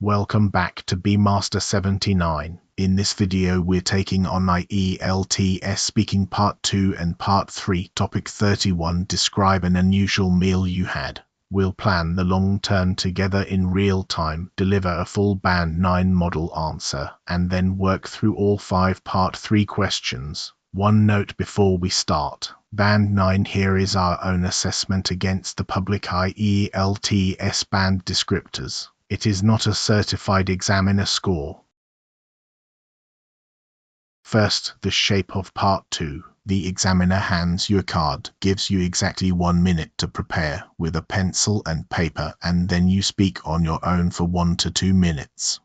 Welcome back to Bmaster 79. In this video we're taking on ielts speaking part 2 and part 3. Topic 31. Describe an unusual meal you had. We'll plan the long turn together in real time, deliver a full Band 9 model answer, and then work through all 5 part 3 questions. One note before we start. Band 9 here is our own assessment against the public ielts band descriptors. It is not a certified examiner score. First, the shape of part 2. The examiner hands you a card, gives you exactly 1 minute to prepare with a pencil and paper, and then you speak on your own for 1 to 2 minutes.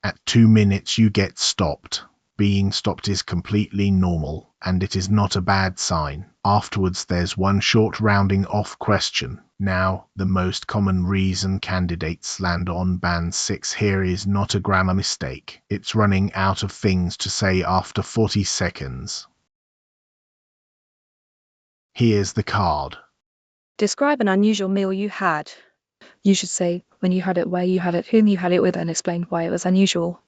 At 2 minutes you get stopped. Being stopped is completely normal, and it is not a bad sign. Afterwards there's one short rounding off question. Now, the most common reason candidates land on Band 6 here is not a grammar mistake. It's running out of things to say after 40 seconds. Here's the card. Describe an unusual meal you had. You should say when you had it, where you had it, whom you had it with, and explain why it was unusual.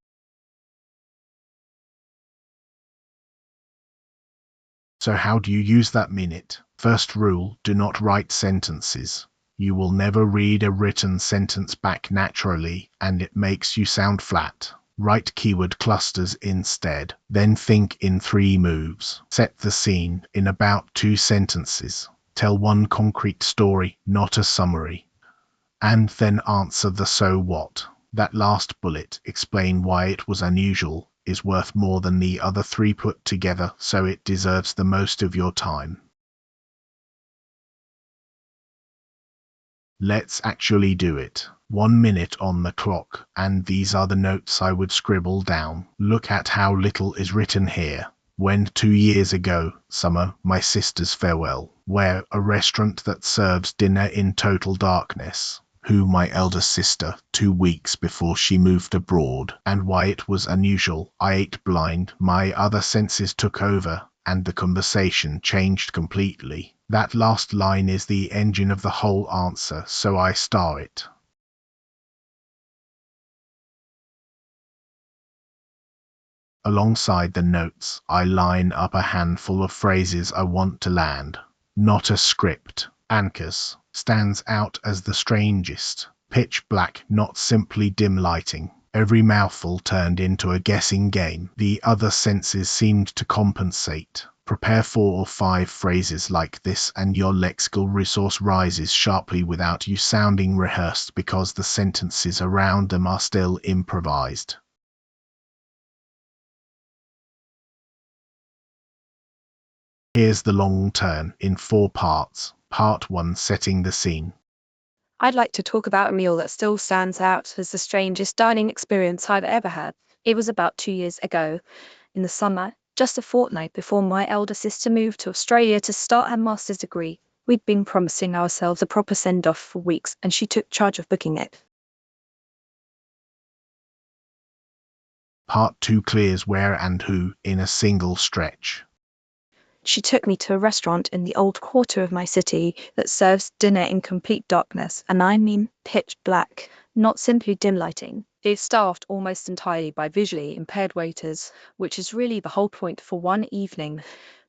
So how do you use that minute? First rule, do not write sentences. You will never read a written sentence back naturally, and it makes you sound flat. Write keyword clusters instead. Then think in 3 moves. Set the scene in about 2 sentences. Tell one concrete story, not a summary. And then answer the so what. That last bullet, explain why it was unusual, is worth more than the other 3 put together, so it deserves the most of your time. Let's actually do it. 1 minute on the clock, and these are the notes I would scribble down. Look at how little is written here. When 2 years ago, summer, my sister's farewell, where a restaurant that serves dinner in total darkness. Who my elder sister, 2 weeks before she moved abroad, and why it was unusual. I ate blind, my other senses took over, and the conversation changed completely. That last line is the engine of the whole answer, so I star it. Alongside the notes, I line up a handful of phrases I want to land. Not a script. Anchors stands out as the strangest. Pitch black, not simply dim lighting. Every mouthful turned into a guessing game. The other senses seemed to compensate. Prepare 4 or 5 phrases like this and your lexical resource rises sharply without you sounding rehearsed because the sentences around them are still improvised. Here's the long turn in 4 parts. Part 1, setting the scene. I'd like to talk about a meal that still stands out as the strangest dining experience I've ever had. It was about 2 years ago, in the summer, just a fortnight before my elder sister moved to Australia to start her master's degree. We'd been promising ourselves a proper send-off for weeks, and she took charge of booking it. Part 2 clears where and who in a single stretch. She took me to a restaurant in the old quarter of my city that serves dinner in complete darkness, and I mean pitch black, not simply dim lighting. It's staffed almost entirely by visually impaired waiters, which is really the whole point for one evening.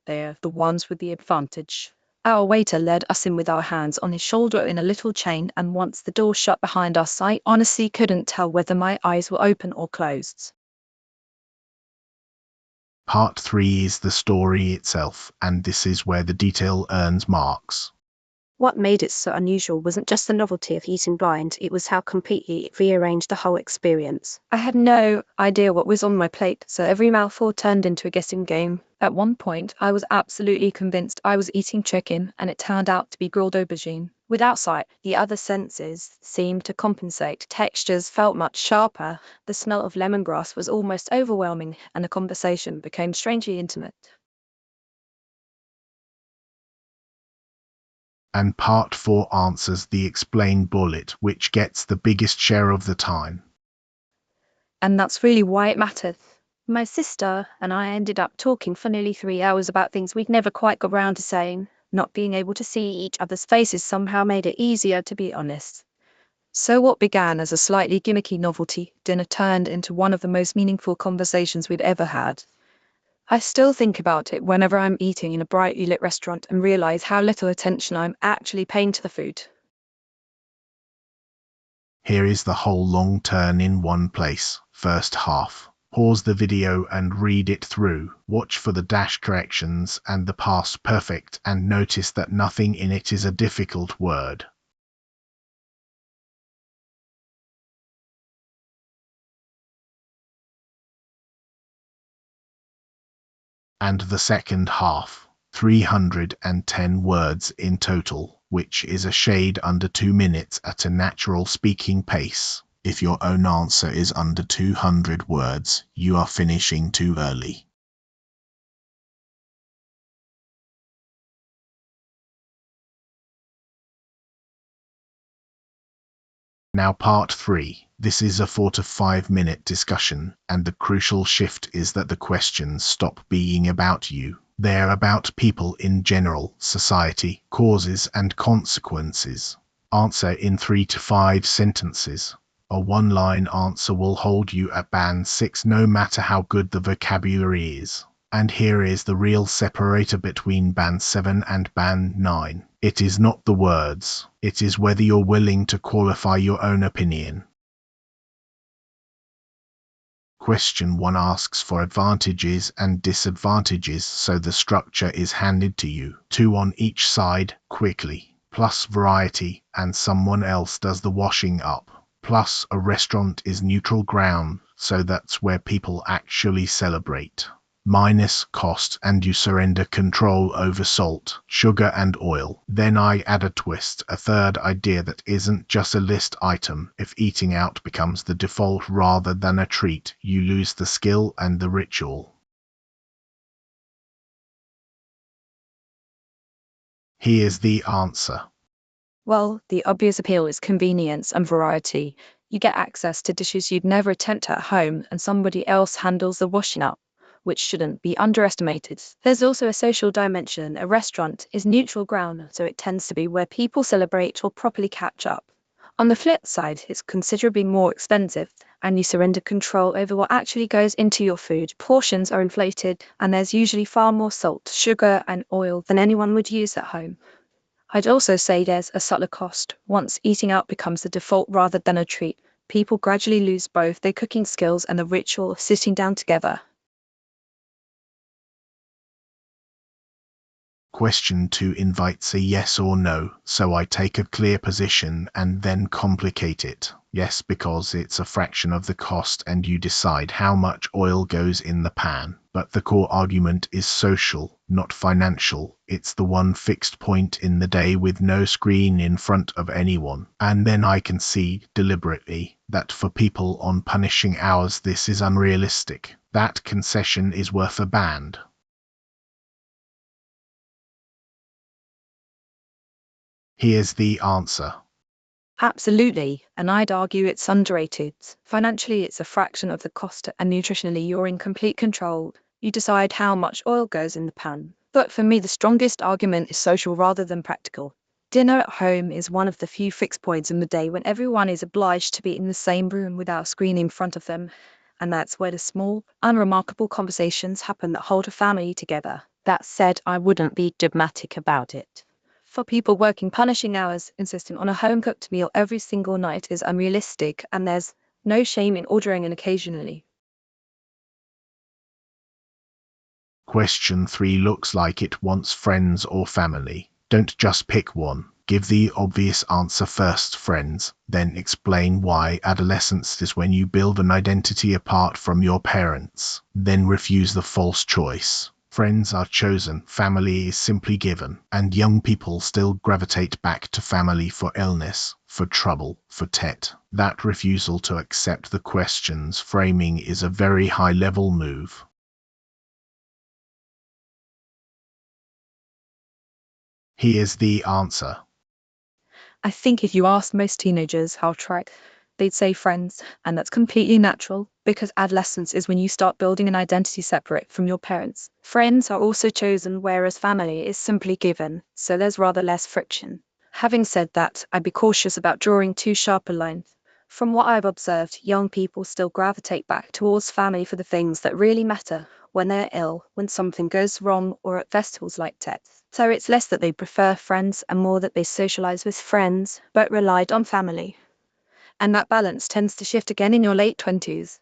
They're the ones with the advantage. Our waiter led us in with our hands on his shoulder in a little chain, and once the door shut behind us, I honestly couldn't tell whether my eyes were open or closed. Part 3 is the story itself, and this is where the detail earns marks. What made it so unusual wasn't just the novelty of eating blind, it was how completely it rearranged the whole experience. I had no idea what was on my plate, so every mouthful turned into a guessing game. At one point, I was absolutely convinced I was eating chicken, and it turned out to be grilled aubergine. Without sight, the other senses seemed to compensate. Textures felt much sharper, the smell of lemongrass was almost overwhelming, and the conversation became strangely intimate. And Part 4 answers the explain bullet, which gets the biggest share of the time. And that's really why it mattered. My sister and I ended up talking for nearly 3 hours about things we'd never quite got round to saying. Not being able to see each other's faces somehow made it easier, to be honest. So what began as a slightly gimmicky novelty dinner turned into one of the most meaningful conversations we'd ever had. I still think about it whenever I'm eating in a brightly lit restaurant and realize how little attention I'm actually paying to the food. Here is the whole long turn in one place. First half. Pause the video and read it through. Watch for the dash corrections and the past perfect and notice that nothing in it is a difficult word. And the second half. 310 words in total, which is a shade under 2 minutes at a natural speaking pace. If your own answer is under 200 words, you are finishing too early. Now part 3. This is a 4 to 5 minute discussion, and the crucial shift is that the questions stop being about you. They're about people in general, society, causes and consequences. Answer in 3 to 5 sentences. A one-line answer will hold you at band 6 no matter how good the vocabulary is. And here is the real separator between band 7 and band 9. It is not the words, it is whether you're willing to qualify your own opinion. Question 1 asks for advantages and disadvantages, so the structure is handed to you, 2 on each side, quickly, plus variety, and someone else does the washing up, plus a restaurant is neutral ground, so that's where people actually celebrate. Minus cost and you surrender control over salt, sugar and oil. Then I add a twist, a third idea that isn't just a list item. If eating out becomes the default rather than a treat, you lose the skill and the ritual. Here's the answer. Well, the obvious appeal is convenience and variety. You get access to dishes you'd never attempt at home, and somebody else handles the washing up, which shouldn't be underestimated. There's also a social dimension. A restaurant is neutral ground, so it tends to be where people celebrate or properly catch up. On the flip side, it's considerably more expensive, and you surrender control over what actually goes into your food. Portions are inflated, and there's usually far more salt, sugar, and oil than anyone would use at home. I'd also say there's a subtler cost. Once eating out becomes the default rather than a treat, people gradually lose both their cooking skills and the ritual of sitting down together. Question 2 invites a yes or no, so I take a clear position and then complicate it. Yes, because it's a fraction of the cost and you decide how much oil goes in the pan. But the core argument is social, not financial. It's the one fixed point in the day with no screen in front of anyone. And then I concede, deliberately, that for people on punishing hours this is unrealistic. That concession is worth a band. Here's the answer. Absolutely, and I'd argue it's underrated. Financially, it's a fraction of the cost, and nutritionally, you're in complete control. You decide how much oil goes in the pan. But for me, the strongest argument is social rather than practical. Dinner at home is one of the few fixed points in the day when everyone is obliged to be in the same room without a screen in front of them. And that's where the small, unremarkable conversations happen that hold a family together. That said, I wouldn't be dogmatic about it. For people working punishing hours, insisting on a home-cooked meal every single night is unrealistic, and there's no shame in ordering it occasionally. Question 3 looks like it wants friends or family. Don't just pick one. Give the obvious answer first, friends, then explain why. Adolescence is when you build an identity apart from your parents. Then refuse the false choice. Friends are chosen, family is simply given, and young people still gravitate back to family for illness, for trouble, for tet. That refusal to accept the question's framing is a very high-level move. Here's the answer. I think if you asked most teenagers how to write, they'd say friends, and that's completely natural, because adolescence is when you start building an identity separate from your parents. Friends are also chosen, whereas family is simply given, so there's rather less friction. Having said that, I'd be cautious about drawing too sharp a line. From what I've observed, young people still gravitate back towards family for the things that really matter, when they're ill, when something goes wrong, or at festivals like TEDs. So it's less that they prefer friends and more that they socialize with friends, but relied on family. And that balance tends to shift again in your late 20s.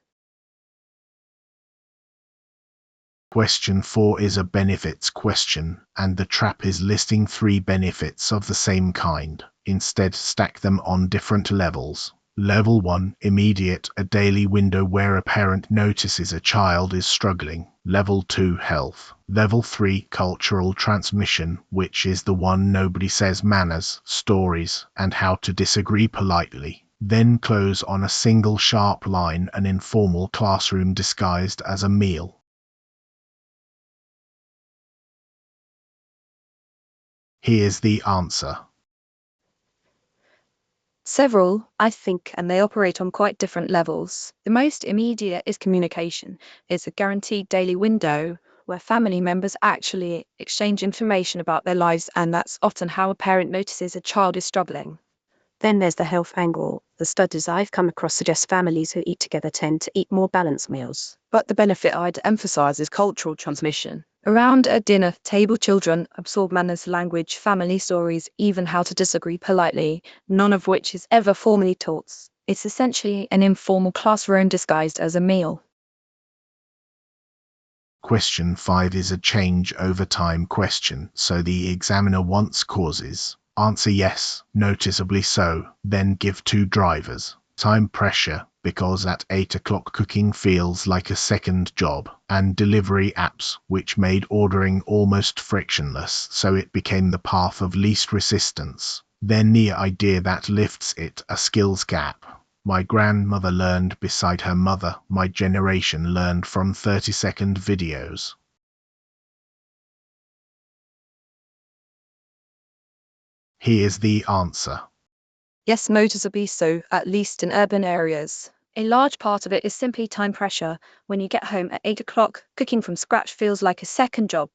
Question 4 is a benefits question, and the trap is listing 3 benefits of the same kind. Instead, stack them on different levels. Level 1, immediate, a daily window where a parent notices a child is struggling. Level 2, health. Level 3, cultural transmission, which is the one nobody says: manners, stories, and how to disagree politely. Then close on a single sharp line, an informal classroom disguised as a meal. Here's the answer. Several, I think, and they operate on quite different levels. The most immediate is communication. It's a guaranteed daily window where family members actually exchange information about their lives, and that's often how a parent notices a child is struggling. Then there's the health angle. The studies I've come across suggest families who eat together tend to eat more balanced meals. But the benefit I'd emphasize is cultural transmission. Around a dinner table, children absorb manners, language, family stories, even how to disagree politely, none of which is ever formally taught. It's essentially an informal classroom disguised as a meal. Question 5 is a change over time question, so the examiner wants causes. Answer yes, noticeably so, then give 2 drivers. Time pressure, because at 8 o'clock cooking feels like a second job, and delivery apps, which made ordering almost frictionless, so it became the path of least resistance. Then the idea that lifts it, a skills gap. My grandmother learned beside her mother, my generation learned from 30-second videos. Here's the answer. Yes, noticeably so, at least in urban areas. A large part of it is simply time pressure. When you get home at 8 o'clock, cooking from scratch feels like a second job.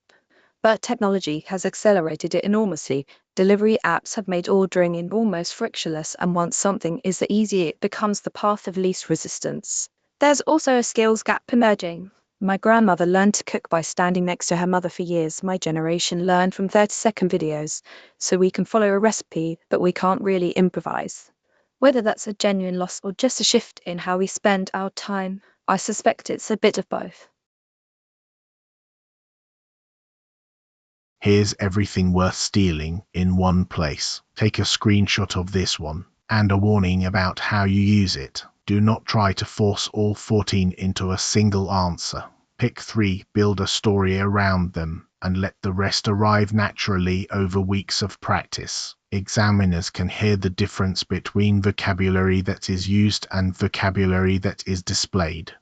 But technology has accelerated it enormously. Delivery apps have made ordering almost frictionless, and once something is the easy, it becomes the path of least resistance. There's also a skills gap emerging. My grandmother learned to cook by standing next to her mother for years. My generation learned from 30-second videos, so we can follow a recipe, but we can't really improvise. Whether that's a genuine loss or just a shift in how we spend our time, I suspect it's a bit of both. Here's everything worth stealing in one place. Take a screenshot of this one, and a warning about how you use it. Do not try to force all 14 into a single answer. Pick 3, build a story around them, and let the rest arrive naturally over weeks of practice. Examiners can hear the difference between vocabulary that is used and vocabulary that is displayed.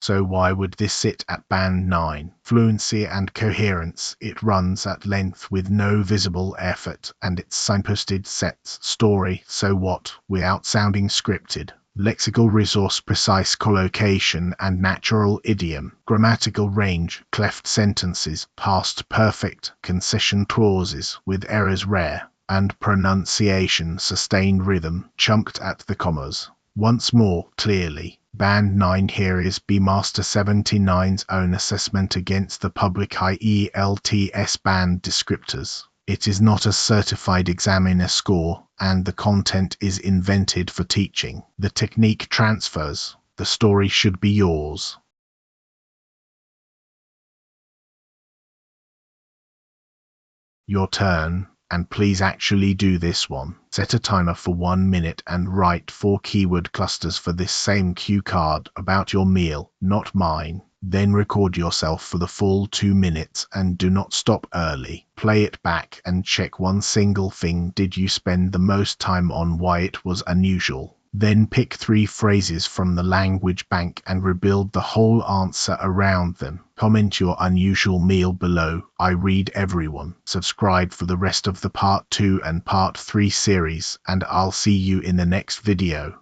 So why would this sit at band 9? Fluency and coherence. It runs at length with no visible effort, and it's signposted sets story, so what, without sounding scripted. Lexical resource, precise collocation and natural idiom. Grammatical range, cleft sentences, past perfect, concession clauses with errors rare, and pronunciation, sustained rhythm, chunked at the commas. Once more, clearly, Band 9 here is B Master 79's own assessment against the public ielts band descriptors. It is not a certified examiner score, and the content is invented for teaching. The technique transfers. The story should be yours. Your turn. And please actually do this one. Set a timer for 1 minute and write 4 keyword clusters for this same cue card about your meal, not mine. Then record yourself for the full 2 minutes and do not stop early. Play it back and check one single thing did you spend the most time on, why it was unusual. Then pick 3 phrases from the language bank and rebuild the whole answer around them. Comment your unusual meal below. I read everyone. Subscribe for the rest of the part 2 and part 3 series, and I'll see you in the next video.